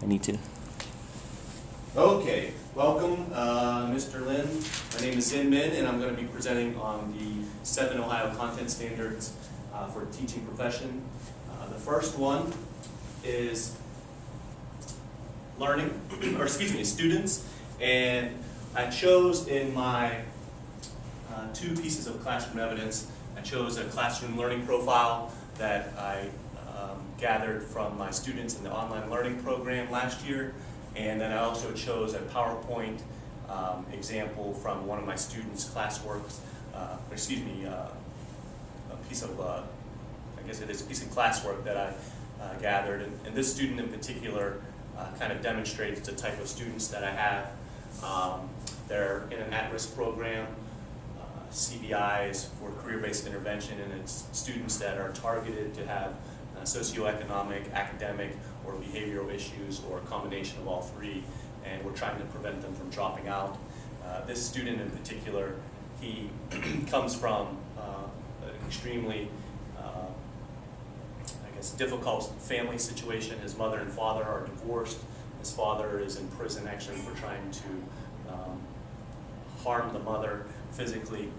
I need to. Okay, welcome, Mr. Lin. My name is Zin Min, and I'm going to be presenting on the 7 Ohio content standards for teaching profession. The first one is learning, or excuse me, students. And I chose in my 2 pieces of classroom evidence, I chose a classroom learning profile that I gathered from my students in the online learning program last year. And then I also chose a PowerPoint example from one of my students' classworks, a piece of, I guess it is a piece of classwork that I gathered. And this student in particular kind of demonstrates the type of students that I have. They're in an at-risk program. CBI is for career-based intervention, and it's students that are targeted to have socioeconomic, academic, or behavioral issues, or a combination of all 3, and we're trying to prevent them from dropping out. This student in particular, he comes from an extremely, I guess, difficult family situation. His mother and father are divorced. His father is in prison actually for trying to harm the mother physically.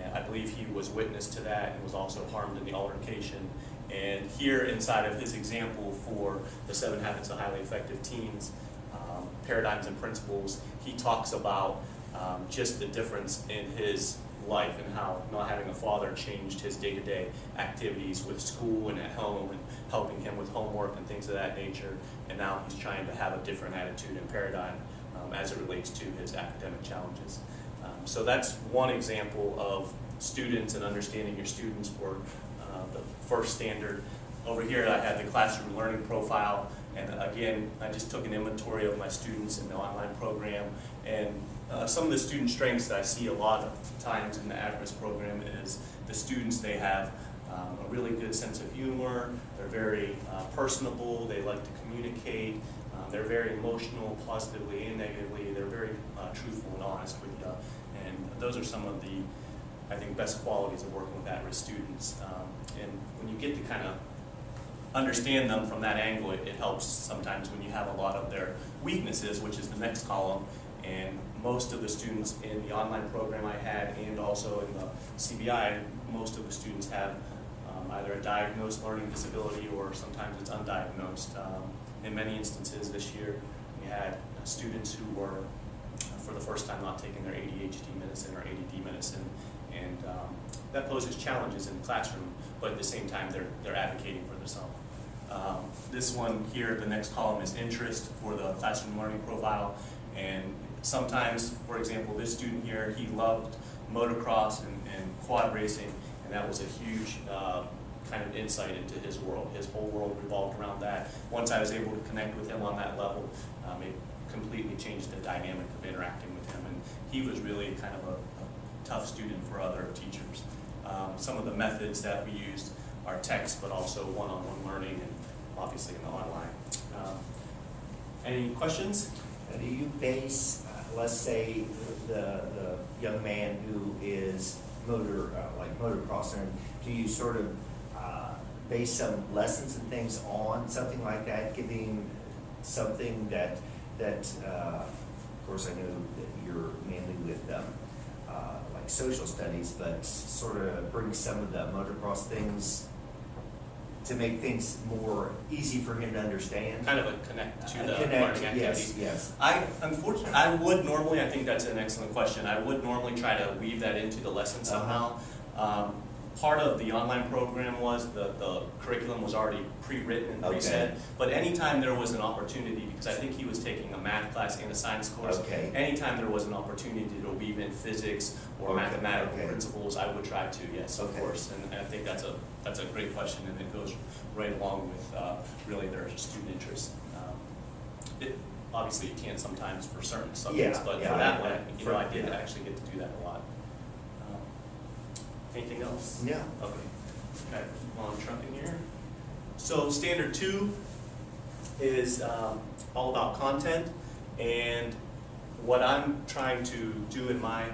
And I believe he was witness to that and was also harmed in the altercation. And here inside of his example for the 7 Habits of Highly Effective Teens, Paradigms and Principles, he talks about just the difference in his life and how not having a father changed his day-to-day activities with school and at home and helping him with homework and things of that nature. And now he's trying to have a different attitude and paradigm as it relates to his academic challenges. So that's one example of students and understanding your students for the first standard. Over here I had the classroom learning profile, and again I just took an inventory of my students in the online program, and some of the student strengths that I see a lot of times in the at-risk program is the students, they have a really good sense of humor, they're very personable, they like to communicate, they're very emotional positively and negatively, they're very truthful and honest with you, and those are some of the, I think, best qualities of working with at-risk students. And when you get to kind of understand them from that angle, it helps sometimes when you have a lot of their weaknesses, which is the next column. And most of the students in the online program I had, and also in the CBI, most of the students have either a diagnosed learning disability or sometimes it's undiagnosed. In many instances this year, we had students who were, for the first time, not taking their ADHD medicine or ADD medicine, and that poses challenges in the classroom, but at the same time they're advocating for themselves. This one here, the next column, is interest for the classroom learning profile, and sometimes, for example, this student here, he loved motocross and quad racing, and that was a huge kind of insight into his world. His whole world revolved around that. Once I was able to connect with him on that level, it completely changed the dynamic of interacting with him, and he was really kind of a tough student for other teachers. Some of the methods that we used are text, but also one-on-one learning, and obviously in the online. Any questions? Now, do you base, let's say, the young man who is motocross, do you sort of base some lessons and things on something like that, giving something that of course I know that you're mainly with like social studies, but sort of bring some of the motocross things to make things more easy for him to understand? Kind of a connect to the learning activities. Yes. Unfortunately, I would normally, I think that's an excellent question, I would normally try to weave that into the lesson somehow. Part of the online program was the curriculum was already pre-written and preset, but anytime there was an opportunity, because I think he was taking a math class and a science course, anytime there was an opportunity to weave in physics or mathematical principles, I would try to, yes, of course, and I think that's a great question, and it goes right along with really their student interest. Obviously you can sometimes for certain subjects, but for that one, I did actually get to do that a lot. Anything else? Yeah. Okay. Okay. While I'm trucking here. So standard 2 is all about content, and what I'm trying to do in my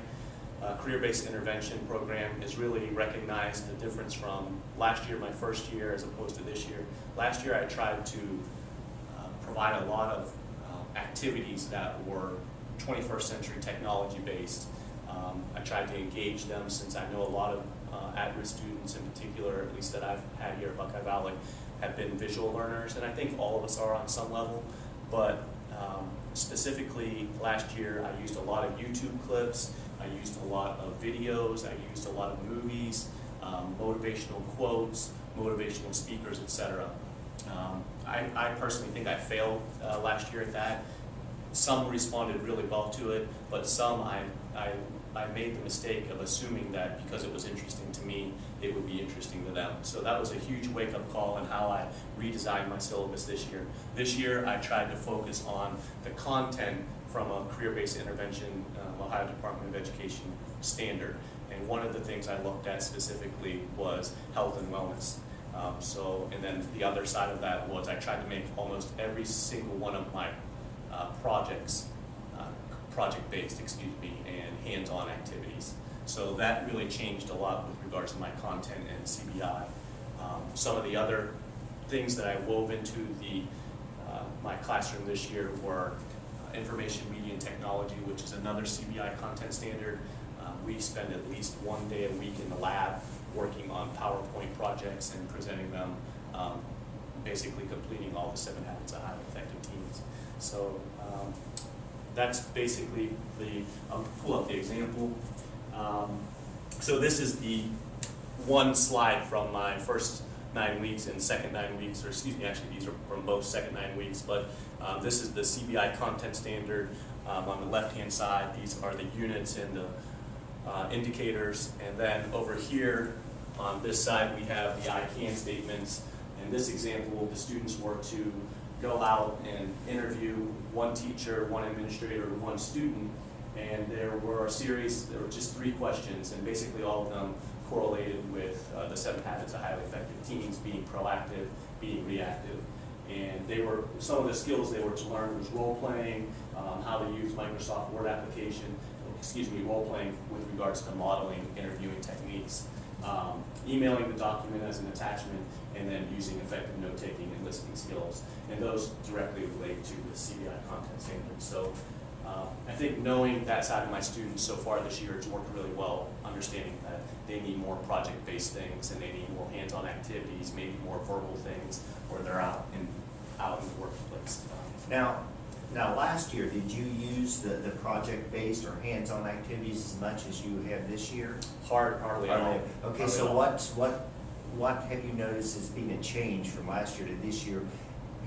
career-based intervention program is really recognize the difference from last year, my first year, as opposed to this year. Last year I tried to provide a lot of activities that were 21st century technology based. I tried to engage them, since I know a lot of at-risk students in particular, at least that I've had here at Buckeye Valley, have been visual learners, and I think all of us are on some level, but specifically last year I used a lot of YouTube clips, I used a lot of videos, I used a lot of movies, motivational quotes, motivational speakers, etc. I personally think I failed last year at that. Some responded really well to it, but some I made the mistake of assuming that because it was interesting to me, it would be interesting to them. So that was a huge wake-up call on how I redesigned my syllabus this year. This year, I tried to focus on the content from a career-based intervention, Ohio Department of Education standard. And one of the things I looked at specifically was health and wellness. And then the other side of that was I tried to make almost every single one of my projects project-based, and hands-on activities. So that really changed a lot with regards to my content and CBI. Some of the other things that I wove into my classroom this year were information media and technology, which is another CBI content standard. We spend at least one day a week in the lab working on PowerPoint projects and presenting them, basically completing all the 7 habits of highly effective teens. So that's basically I'll pull up the example. So this is the one slide from my first 9 weeks and second 9 weeks, or excuse me, actually these are from both second 9 weeks, but this is the CBI content standard. On the left-hand side, these are the units and the indicators, and then over here on this side we have the I can statements. In this example, the students were to go out and interview one teacher, one administrator, one student, and there were just 3 questions, and basically all of them correlated with the 7 habits of highly effective teens: being proactive, being reactive. And some of the skills they were to learn was role playing, how to use Microsoft Word application, role playing with regards to modeling interviewing techniques, emailing the document as an attachment, and then using effective note-taking and listening skills. And those directly relate to the CBI content standards. So I think knowing that side of my students so far this year, it's worked really well, understanding that they need more project-based things and they need more hands-on activities, maybe more verbal things, where they're out in the workplace. Now last year, did you use the project-based or hands-on activities as much as you have this year? Hardly at all. Okay, so what have you noticed as being a change from last year to this year,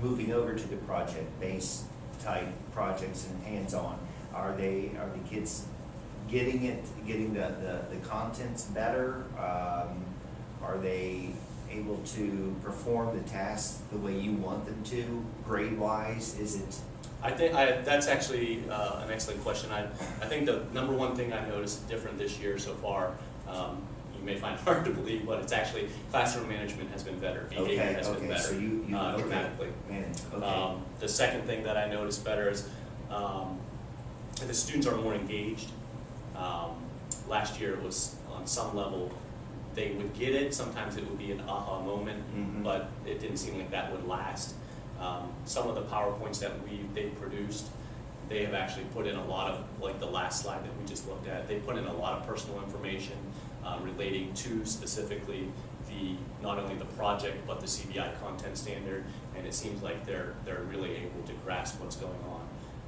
moving over to the project-based type projects and hands-on? Are the kids getting the contents better? Are they able to perform the tasks the way you want them to, grade-wise? Is it? I think that's actually an excellent question. I think the number one thing I noticed different this year so far, you may find hard to believe, but it's actually classroom management has been better. Behavior has been better, so you dramatically. The second thing that I noticed better is the students are more engaged. Last year it was on some level they would get it. Sometimes it would be an aha moment, but it didn't seem like that would last. Some of the PowerPoints that they produced, they have actually put in a lot of, like the last slide that we just looked at, they put in a lot of personal information relating to specifically not only the project but the CBI content standard, and it seems like they're really able to grasp what's going on.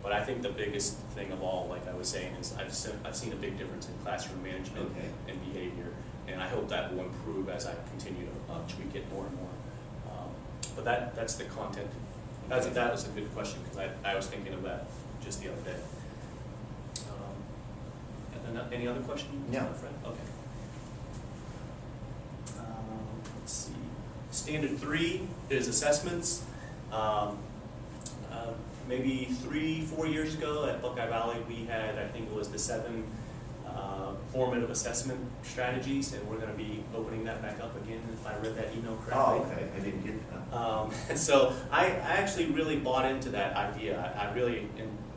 But I think the biggest thing of all, like I was saying, is I've seen a big difference in classroom management and behavior, and I hope that will improve as I continue to tweak it more and more. But that's the content. That was a good question, because I was thinking of that just the other day. Any other questions? No. Fred? Okay. Let's see. Standard 3 is assessments. Maybe 3-4 years ago at Buckeye Valley, we had, I think it was the 7 formative assessment strategies, and we're going to be opening that back up again, if I read that email correctly. Oh, okay. I didn't get that. And so I actually really bought into that idea. I really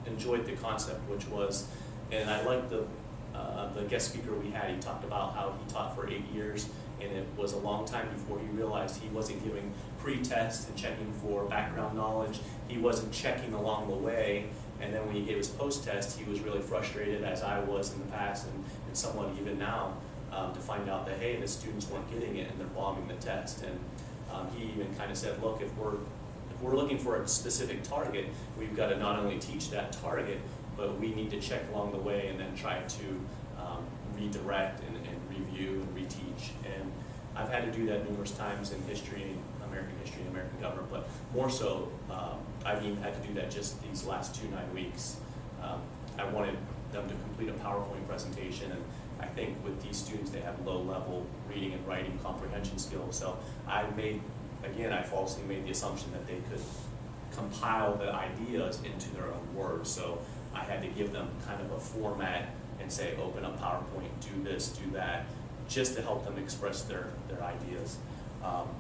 enjoyed the concept, which was, and I liked the guest speaker we had. He talked about how he taught for 8 years, and it was a long time before he realized he wasn't giving pre-test and checking for background knowledge. He wasn't checking along the way, and then when he gave his post-test, he was really frustrated, as I was in the past, and somewhat even now, to find out that, hey, the students weren't getting it and they're bombing the test. And he even kind of said, look, if we're looking for a specific target, we've got to not only teach that target, but we need to check along the way and then try to redirect and review and reteach. And I've had to do that numerous times in history, American history, and American government, but more so, I've even had to do that just these last 2 9 weeks. I wanted them to complete a PowerPoint presentation, and I think with these students, they have low-level reading and writing comprehension skills. So I falsely made the assumption that they could compile the ideas into their own words. So I had to give them kind of a format and say, open up PowerPoint, do this, do that, just to help them express their ideas.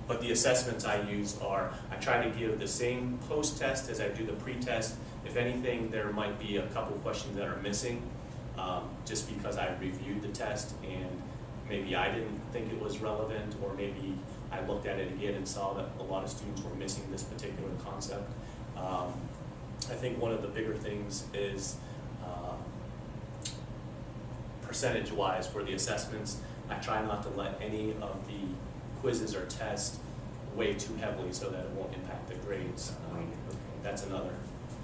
But the assessments I use are, I try to give the same post-test as I do the pre-test. If anything, there might be a couple questions that are missing, just because I reviewed the test and maybe I didn't think it was relevant, or maybe I looked at it again and saw that a lot of students were missing this particular concept. I think one of the bigger things is percentage-wise for the assessments. I try not to let any of the quizzes or tests weigh too heavily so that it won't impact the grades. That's another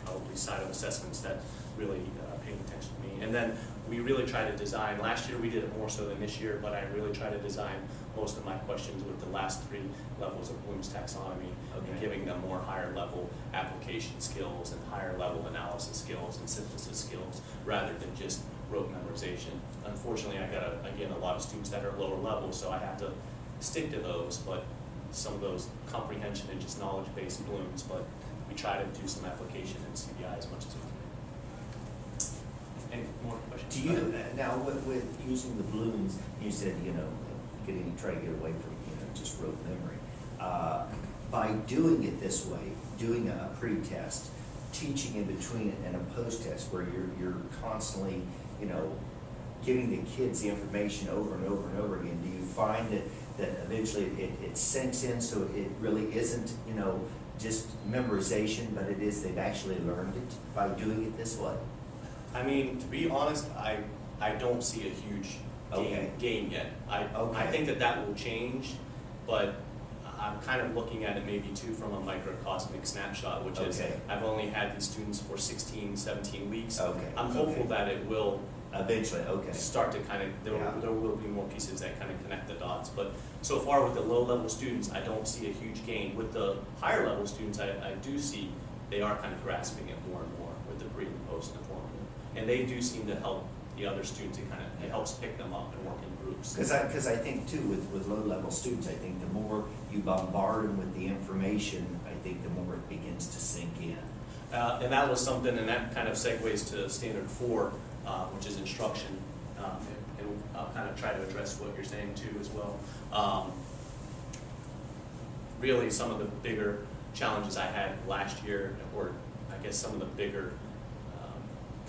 probably side of assessments that really paid attention to me. And then we really try to design, last year we did it more so than this year, but I really try to design most of my questions with the last 3 levels of Bloom's taxonomy, and giving them more higher level application skills and higher level analysis skills and synthesis skills, rather than just rote memorization. Unfortunately, I got, again, a lot of students that are lower level, so I have to stick to those, but some of those comprehension and just knowledge-based Blooms, but we try to do some application in CBI as much as we can. Any more questions? Do you, now with using the Blooms, you said, try to get away from, just rote memory. By doing it this way, doing a pre-test, teaching in between it and a post-test where you're constantly, giving the kids the information over and over and over again, do you find that eventually it sinks in, so it really isn't, just memorization, but it is they've actually learned it by doing it this way? I mean, to be honest, I don't see a huge gain yet. I think that will change, but I'm kind of looking at it maybe too from a microcosmic snapshot, which is I've only had these students for 16, 17 weeks. I'm hopeful that it will eventually start to kind of, there will be more pieces that kind of connect the dots. But so far with the low level students, I don't see a huge gain. With the higher level students, I do see they are kind of grasping it more and more with the pre and post and formative. And they do seem to help the other students, it helps pick them up and work in groups. Because I think too, with low-level students, I think the more you bombard them with the information, I think the more it begins to sink in. And that was something, and that kind of segues to standard 4, which is instruction. And I'll kind of try to address what you're saying too as well. Really some of the bigger challenges I had last year, or I guess some of the bigger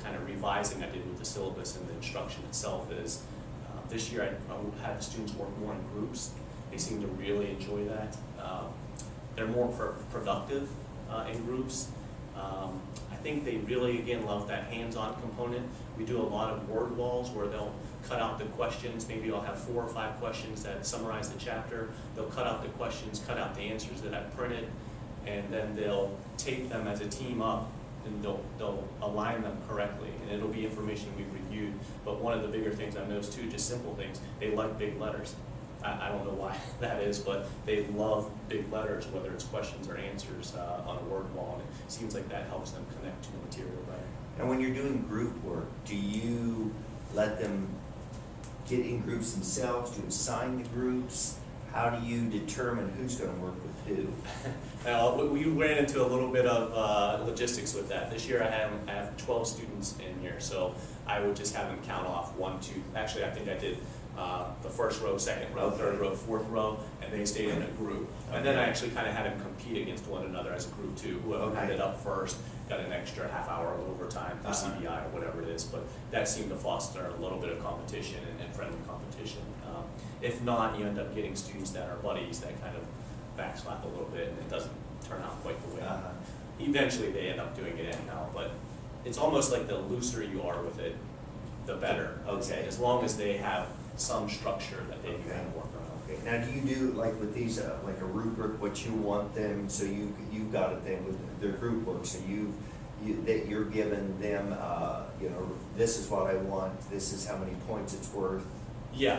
kind of revising I did with the syllabus and the instruction itself is, this year I had the students work more in groups. They seem to really enjoy that. They're more productive in groups. I think they really, again, love that hands-on component. We do a lot of word walls where they'll cut out the questions. Maybe I'll have 4 or 5 questions that summarize the chapter. They'll cut out the questions, cut out the answers that I've printed, and then they'll tape them as a team up, and they'll align them correctly, and it'll be information we've reviewed. But one of the bigger things I've noticed too, just simple things, they like big letters. I don't know why that is, but they love big letters, whether it's questions or answers on a word wall, and it seems like that helps them connect to the material better. And when you're doing group work, do you let them get in groups themselves? Do you assign the groups? How do you determine who's going to work with who? We ran into a little bit of logistics with that. This year I have 12 students in here, so I would just have them count off 1, 2. Actually, I think I did the first row, second row, third row, fourth row, and they stayed in a group. And then I actually kind of had them compete against one another as a group too. Whoever ended up first got an extra half hour of overtime for CBI or whatever it is. But that seemed to foster a little bit of competition and friendly competition. If not, you end up getting students that are buddies that kind of backslap a little bit, and it doesn't turn out quite the way. Eventually, they end up doing it anyhow. But it's almost like the looser you are with it, the better. Okay. As long as they have some structure that they can kind of work around. Okay. Now, do you do, like with these, like a rubric, what you want them, so you've got a thing with their group work, so that you're giving them, you know, this is what I want, this is how many points it's worth? Yeah,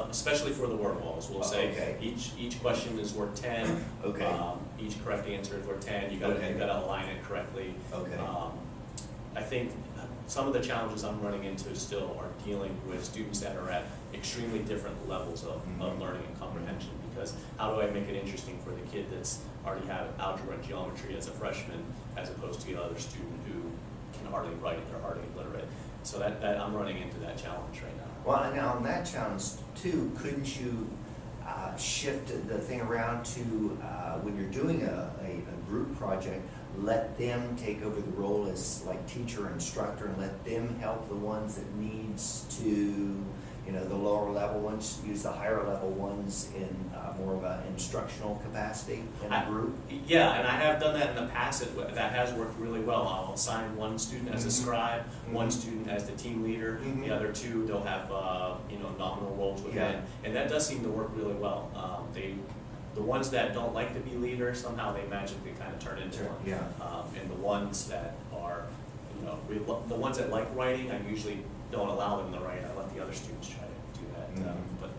especially for the word walls, we'll say each question is worth 10. Okay. Each correct answer is worth 10. You got to align it correctly. Okay. I think some of the challenges I'm running into still are dealing with students that are at extremely different levels of learning and comprehension, because how do I make it interesting for the kid that's already have algebra and geometry as a freshman as opposed to the other student who can hardly write it or hardly illiterate. So that I'm running into that challenge right now. Well, and now on that challenge too, couldn't you shift the thing around to when you're doing a group project, let them take over the role as like teacher, instructor, and let them help the ones that needs to, you know, the lower level ones, use the higher level ones in more of an instructional capacity in a group? Yeah, and I have done that in the past. That has worked really well. I'll assign one student as a scribe, one student as the team leader, the other two, they'll have you know, nominal roles within, and that does seem to work really well. The ones that don't like to be leaders, somehow they magically kind of turn into one. Yeah. And the ones that are, you know, the ones that like writing, I usually don't allow them to write. I let the other students try to do that. But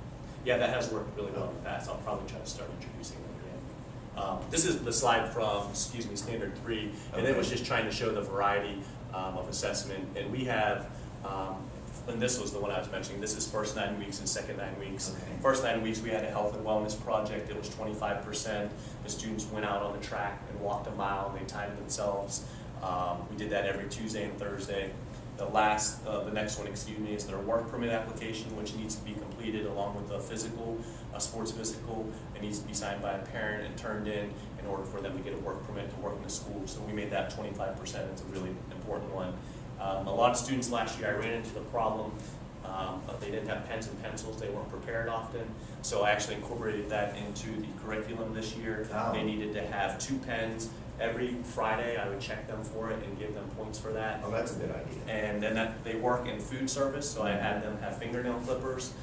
yeah, that has worked really well in the past. I'll probably try to start introducing them again. This is the slide from, Standard 3, and it was just trying to show the variety of assessment. And we have, and this was the one I was mentioning, this is first 9 weeks and second 9 weeks. Okay. First 9 weeks we had a health and wellness project. It was 25%. The students went out on the track and walked a mile, and they timed themselves. We did that every Tuesday and Thursday. The next one, is their work permit application, which needs to be completed along with a physical, a sports physical. It needs to be signed by a parent and turned in order for them to get a work permit to work in the school. So we made that 25%. It's a really important one. A lot of students last year, I ran into the problem of they didn't have pens and pencils. They weren't prepared often. So I actually incorporated that into the curriculum this year. Oh. They needed to have 2 pens. Every Friday, I would check them for it and give them points for that. Oh, that's a good idea. And then they work in food service, so I had them have fingernail clippers,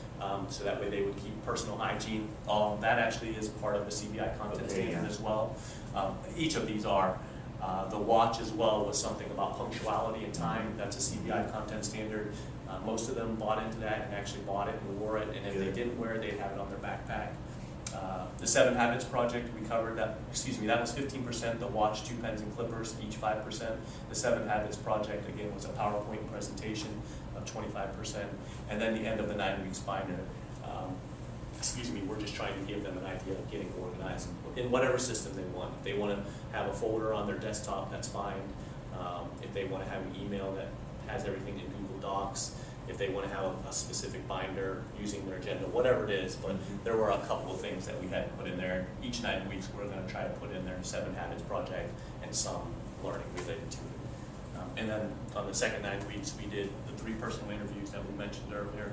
so that way they would keep personal hygiene. All that actually is part of the CBI content standard as well. Each of these are. The watch as well was something about punctuality and time. That's a CBI content standard. Most of them bought into that and actually bought it and wore it, and if they didn't wear it, they'd have it on their backpack. The 7 Habits Project, we covered that, that was 15%, the watch, 2 pens and clippers, each 5%. The 7 Habits Project, again, was a PowerPoint presentation of 25%. And then the end of the 9 weeks binder, we're just trying to give them an idea of getting organized in whatever system they want. If they want to have a folder on their desktop, that's fine. If they want to have an email that has everything in Google Docs, if they want to have a specific binder using their agenda, whatever it is. But there were a couple of things that we had to put in there. Each 9 weeks, we're going to try to put in there 7 Habits Project and some learning related to it. And then on the second 9 weeks, we did the 3 personal interviews that we mentioned earlier.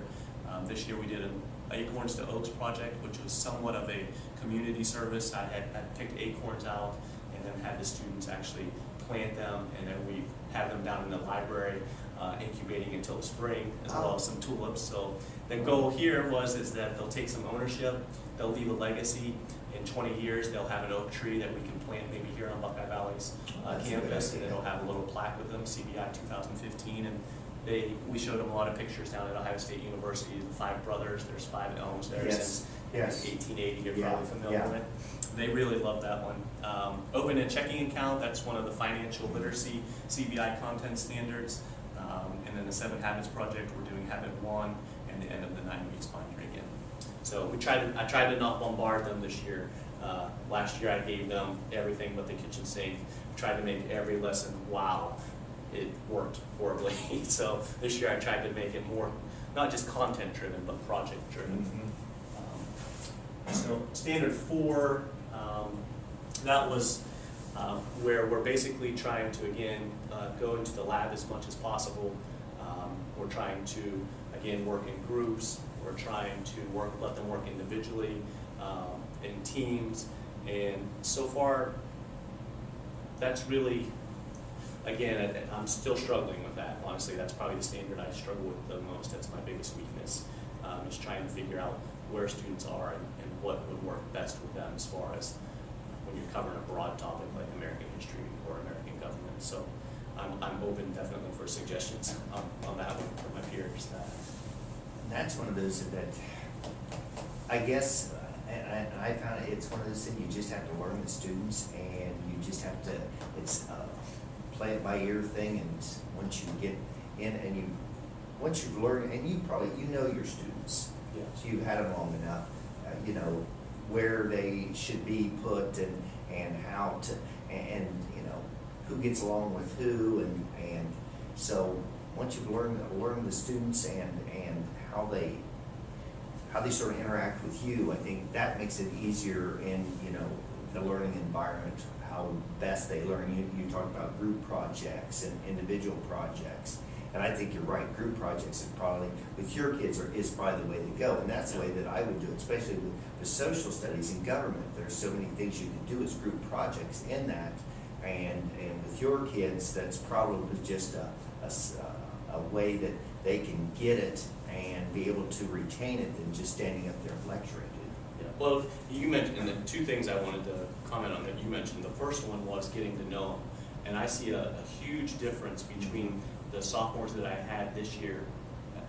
This year we did an Acorns to Oaks project, which was somewhat of a community service. I picked acorns out and then had the students actually plant them, and then we have them down in the library incubating until the spring, as well as some tulips. So the goal here is that they'll take some ownership, they'll leave a legacy. In 20 years, they'll have an oak tree that we can plant maybe here on Buckeye Valley's campus, and it'll have a little plaque with them, CBI 2015. And we showed them a lot of pictures down at Ohio State University, the 5 brothers. There's 5 elms there since 1880, you're probably familiar with. They really love that one. Open a checking account, that's one of the financial literacy CBI content standards. And then the 7 Habits Project, we're doing Habit 1 and the end of the 9 weeks binder again. So I tried to not bombard them this year. Last year I gave them everything but the kitchen sink. Tried to make every lesson, wow, it worked horribly. So this year I tried to make it more not just content driven, but project driven. Mm-hmm. So standard 4, that was where we're basically trying to, again, go into the lab as much as possible. We're trying to, again, work in groups. We're trying to let them work individually, in teams. And so far, that's really, again, I'm still struggling with that. Honestly, that's probably the standard I struggle with the most. That's my biggest weakness, is trying to figure out where students are and what would work best with them as far as when you're covering a broad topic like American history or American government. So I'm open definitely for suggestions on that one from my peers. And that's one of those that I guess, and I found it's one of those things you just have to learn the students, and you just have to, it's play it by ear thing, and once you get in and once you've learned, and you know your students, Yeah. so you've had them long enough, you know, where they should be put and how to, and you know, who gets along with who, and so once you've learned the students and how they sort of interact with you, I think that makes it easier in, you know, the learning environment, how best they learn. You talked about group projects and individual projects. And I think you're right, group projects is probably, with your kids, is probably the way to go. And that's the way that I would do it, especially with social studies and government. There's so many things you can do as group projects in that. And with your kids, that's probably just a way that they can get it and be able to retain it than just standing up there and lecturing. Yeah. Well, you mentioned, and the 2 things I wanted to comment on that you mentioned. The first one was getting to know them. And I see a huge difference between the sophomores that I had this year,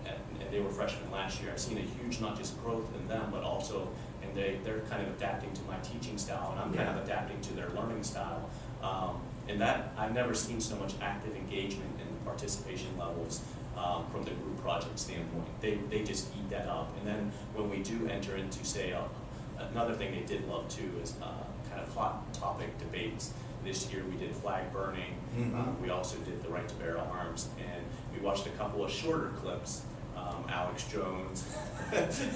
and they were freshmen last year. I've seen a huge, not just growth in them, but also, and they're kind of adapting to my teaching style, and I'm kind of adapting to their learning style. And that, I've never seen so much active engagement in the participation levels from the group project standpoint. They just eat that up. And then when we do enter into, say, another thing they did love too is kind of hot topic debates. This year we did flag burning. Mm-hmm. We also did the right to bear arms, and we watched a couple of shorter clips, Alex Jones.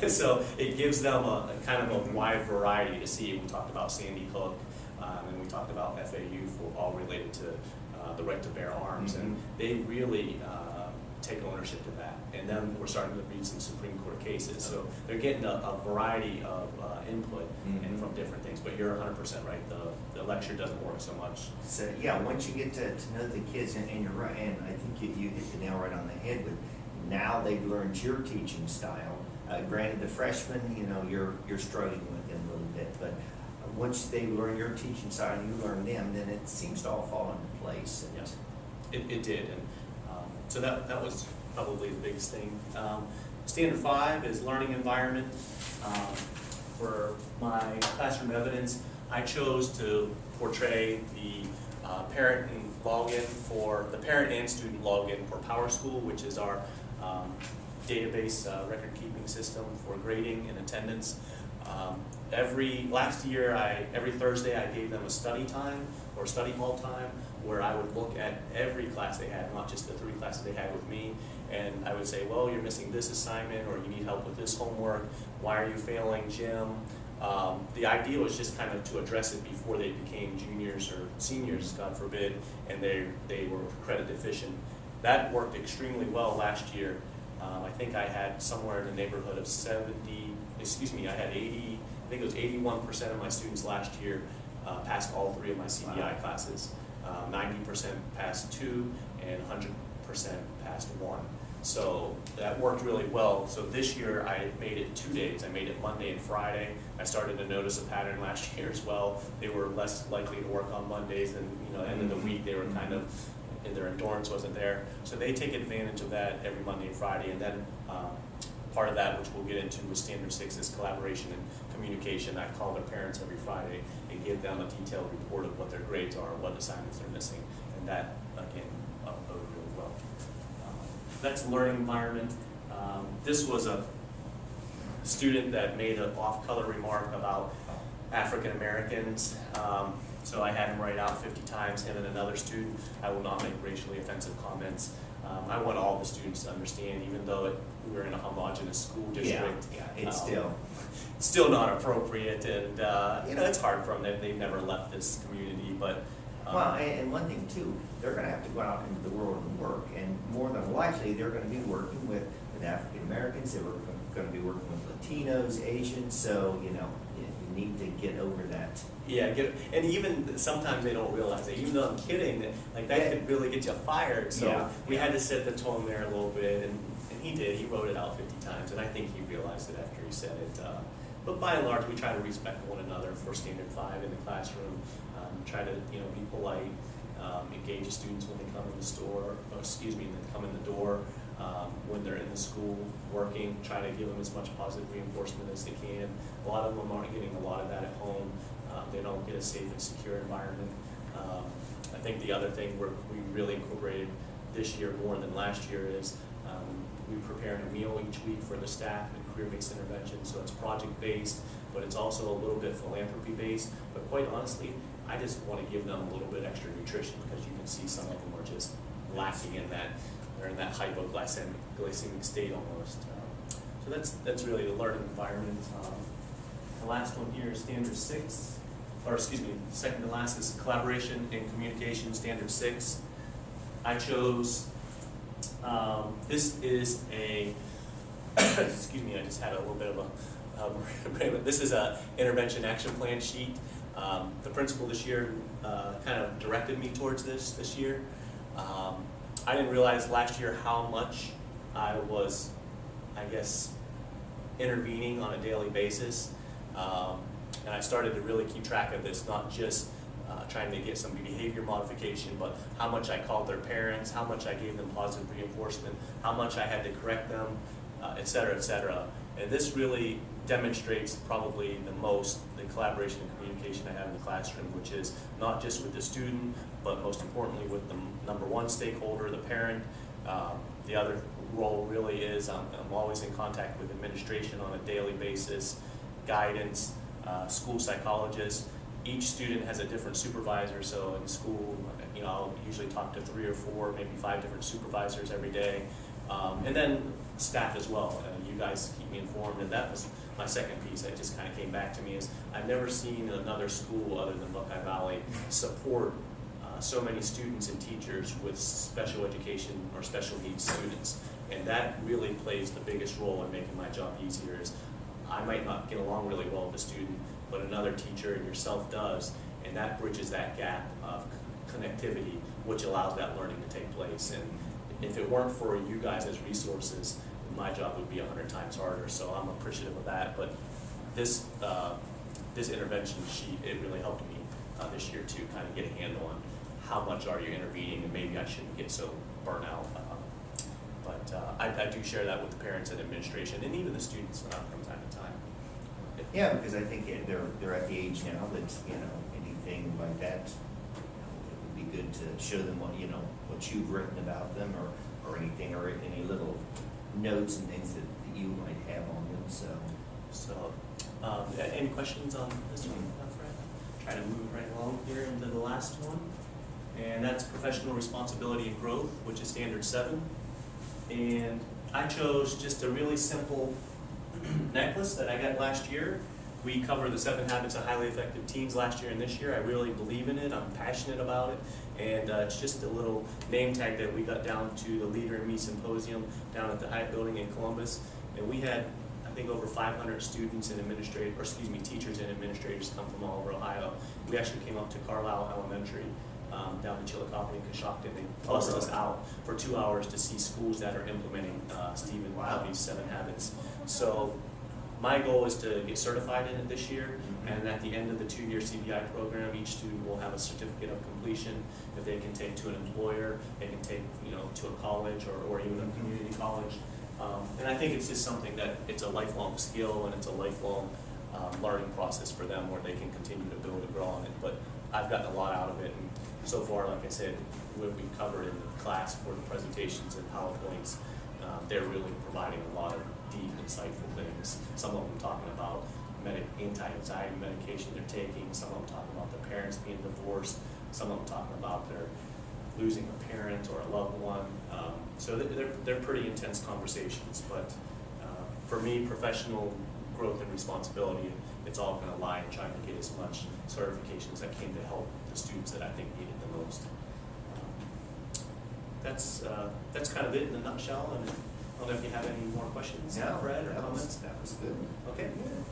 So it gives them a kind of a wide variety to see. We talked about Sandy Hook, and we talked about FAU, for all related to the right to bear arms, Mm-hmm. and they really take ownership to that. And then we're starting to read some Supreme Court cases, so they're getting a variety of input and from different things. But you're 100% right. The lecture doesn't work so much. So yeah, once you get to know the kids, and you're right, and I think you hit the nail right on the head with, now they've learned your teaching style. Granted, the freshmen, you know, you're struggling with them a little bit, but once they learn your teaching style and you learn them, then it seems to all fall into place. And It did, and so that was probably the biggest thing. Standard 5 is learning environment. For my classroom evidence, I chose to portray the parent and login for the parent and student login for PowerSchool, which is our database record keeping system for grading and attendance. Last year, every Thursday I gave them a study time or study hall time where I would look at every class they had, not just the 3 classes they had with me, and I would say, well, you're missing this assignment, or you need help with this homework, why are you failing gym? The idea was just kind of to address it before they became juniors or seniors, God forbid, and they were credit deficient. That worked extremely well last year. I think I had somewhere in the neighborhood of 80, I think it was 81% of my students last year passed all 3 of my CBI classes. 90% passed 2, and 100% passed 1. So that worked really well. So this year I made it 2 days. I made it Monday and Friday. I started to notice a pattern last year as well. They were less likely to work on Mondays, and end of the week they were kind of, their endurance wasn't there. So they take advantage of that every Monday and Friday. And then part of that, which we'll get into with Standard 6, is collaboration and communication. I call their parents every Friday and give them a detailed report of what their grades are, what assignments they're missing, and that, again, boded really well. That's learning environment. This was a student that made an off-color remark about African Americans. So I had him write out 50 times, him and another student, I will not make racially offensive comments. I want all the students to understand, even though we're in a homogeneous school district. Yeah, it's still not appropriate, and it's hard for them. They've never left this community, but well, and one thing too, they're going to have to go out into the world and work, and more than likely, they're going to be working with African Americans. They're going to be working with Latinos, Asians. So you need to get over that. Yeah, and even sometimes they don't realize it. Even though I'm kidding, that could really get you fired. So we had to set the tone there a little bit, and he did. He wrote it out 50 times, and I think he realized it after he said it. But by and large, we try to respect one another for Standard 5 in the classroom. Try to be polite, engage students when they come in the store. When they come in the door. When they're in the school working, try to give them as much positive reinforcement as they can. A lot of them aren't getting a lot of that at home. They don't get a safe and secure environment. I think the other thing we really incorporated this year more than last year is we prepare a meal each week for the staff and career-based intervention. So it's project-based, but it's also a little bit philanthropy-based. But quite honestly, I just want to give them a little bit extra nutrition, because you can see some of them are just lacking in that. They're in that hypoglycemic state almost. So that's really the learning environment. The last one here is Standard 6, second to last is Collaboration and Communication, Standard 6. I chose, this is a, excuse me, I just had a little bit of a, this is a intervention action plan sheet. The principal this year kind of directed me towards this year. I didn't realize last year how much I was, intervening on a daily basis. And I started to really keep track of this, not just trying to get some behavior modification, but how much I called their parents, how much I gave them positive reinforcement, how much I had to correct them, et cetera, et cetera. And this really demonstrates probably the most the collaboration and communication I have in the classroom, which is not just with the student, but most importantly with the number one stakeholder, the parent. The other role really is I'm always in contact with administration on a daily basis, guidance, school psychologists. Each student has a different supervisor, so in school, I'll usually talk to 3 or 4, maybe 5 different supervisors every day. And then staff as well. You guys keep me informed, and that was my second piece that just kind of came back to me is I've never seen another school other than Buckeye Valley support so many students and teachers with special education or special needs students. And that really plays the biggest role in making my job easier. Is I might not get along really well with a student, but another teacher and yourself does, and that bridges that gap of connectivity, which allows that learning to take place. And if it weren't for you guys as resources, my job would be 100 times harder. So I'm appreciative of that. But this this intervention sheet, it really helped me this year to kind of get a handle on how much are you intervening, and maybe I shouldn't get so burnt out. I do share that with the parents and administration, and even the students from time to time. Yeah, because I think they're at the age now that anything like that, it would be good to show them what you've written about them, or anything, or any little notes and things that you might have on them. So any questions on this one, Fred? Try to move right along here into the last one, and that's professional responsibility and growth, which is Standard 7. And I chose just a really simple necklace that I got last year. We covered the 7 habits of highly effective teens last year and this year. I really believe in it. I'm passionate about it. And it's just a little name tag that we got down to the Leader in Me Symposium down at the Hyatt Building in Columbus. And we had, I think, over 500 students and teachers and administrators come from all over Ohio. We actually came up to Carlisle Elementary down in Chillicothe and Coshocton. They bussed us out for 2 hours to see schools that are implementing Stephen Covey's 7 habits. So my goal is to get certified in it this year, and at the end of the 2-year CBI program, each student will have a certificate of completion that they can take to an employer, they can take to a college or even a community college. And I think it's just something that it's a lifelong skill, and it's a lifelong learning process for them where they can continue to build and grow on it. But I've gotten a lot out of it, and so far, like I said, what we've covered in the class for the presentations and PowerPoints, they're really providing a lot of deep, insightful things. Some of them talking about anti-anxiety medication they're taking. Some of them talk about their parents being divorced. Some of them talking about their losing a parent or a loved one. So they're pretty intense conversations. But for me, professional growth and responsibility, it's all going to lie in trying to get as much certification as I can to help the students that I think need it the most. That's kind of it in a nutshell. And I don't know if you have any more questions, No, Fred, or that comments. was good. Okay. Good.